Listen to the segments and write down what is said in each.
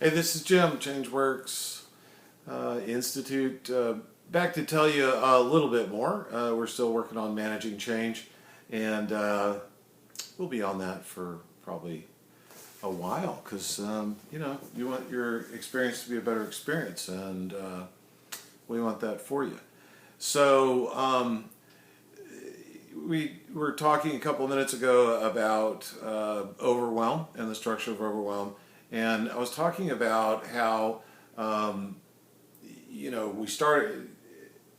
Hey, this is Jim, ChangeWorks Institute. Back to tell you a little bit more. We're still working on managing change, and we'll be on that for probably a while because, you want your experience to be a better experience, and we want that for you. So, we were talking a couple of minutes ago about overwhelm and the structure of overwhelm. And I was talking about how,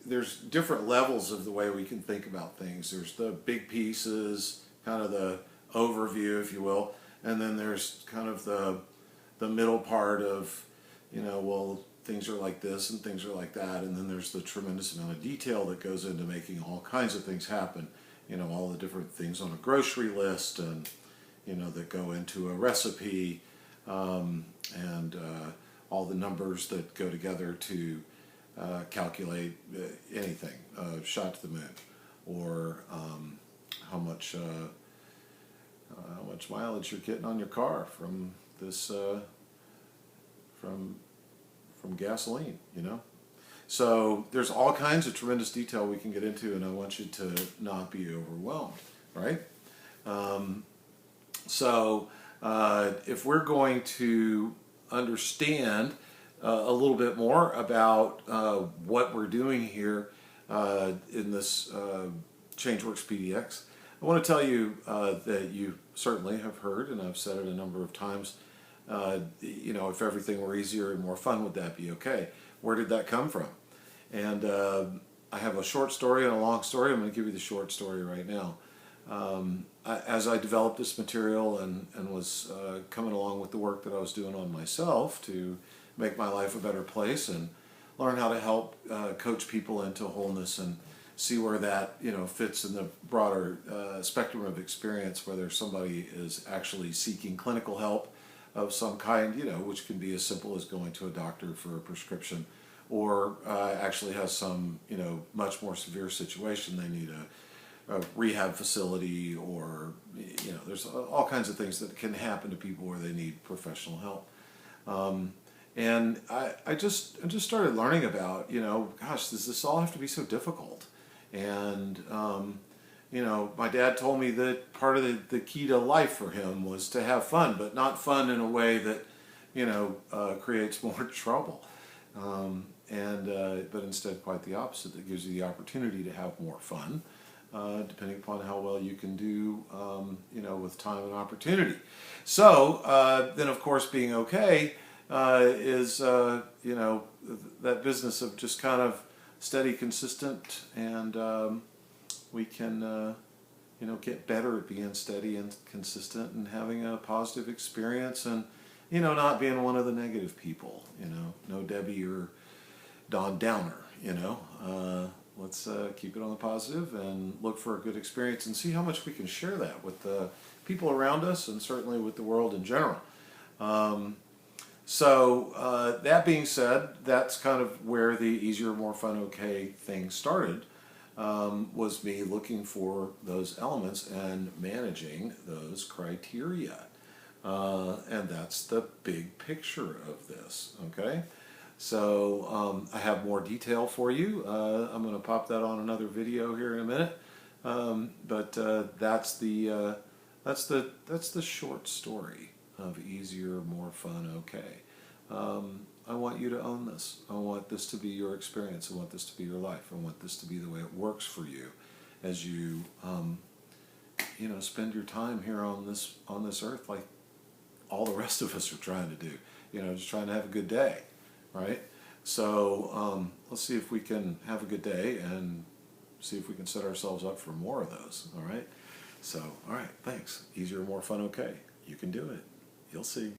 there's different levels of the way we can think about things. There's the big pieces, kind of the overview, if you will. And then there's kind of the middle part of, things are like this and things are like that. And then there's the tremendous amount of detail that goes into making all kinds of things happen. All the different things on a grocery list and, that go into a recipe. And all the numbers that go together to calculate anything, shot to the moon, or how much mileage you're getting on your car from this from gasoline. So there's all kinds of tremendous detail we can get into, and I want you to not be overwhelmed, right? If we're going to understand a little bit more about what we're doing here in this ChangeWorks PDX, I want to tell you that you certainly have heard, and I've said it a number of times, if everything were easier and more fun, would that be okay? Where did that come from? And I have a short story and a long story. I'm going to give you the short story right now. As I developed this material and was coming along with the work that I was doing on myself to make my life a better place and learn how to help coach people into wholeness and see where that fits in the broader spectrum of experience, whether somebody is actually seeking clinical help of some kind, which can be as simple as going to a doctor for a prescription, or actually has some much more severe situation. They need a rehab facility, or there's all kinds of things that can happen to people where they need professional help. And I just started learning about gosh, does this all have to be so difficult? And my dad told me that part of the key to life for him was to have fun, but not fun in a way that creates more trouble. But instead quite the opposite, that gives you the opportunity to have more fun. Depending upon how well you can do, with time and opportunity. So then, of course, being okay is, that business of just kind of steady, consistent, and we can, get better at being steady and consistent and having a positive experience, and not being one of the negative people. No Debbie or Don Downer. Let's keep it on the positive and look for a good experience and see how much we can share that with the people around us and certainly with the world in general. That being said, that's kind of where the easier, more fun, okay thing started, was me looking for those elements and managing those criteria. And that's the big picture of this, okay? So I have more detail for you. I'm going to pop that on another video here in a minute. But that's the short story of easier, more fun, okay. I want you to own this. I want this to be your experience. I want this to be your life. I want this to be the way it works for you as you spend your time here on this earth, like all the rest of us are trying to do. Just trying to have a good day. Right? So let's see if we can have a good day and see if we can set ourselves up for more of those. All right? So, all right, thanks. Easier, more fun, okay. You can do it. You'll see.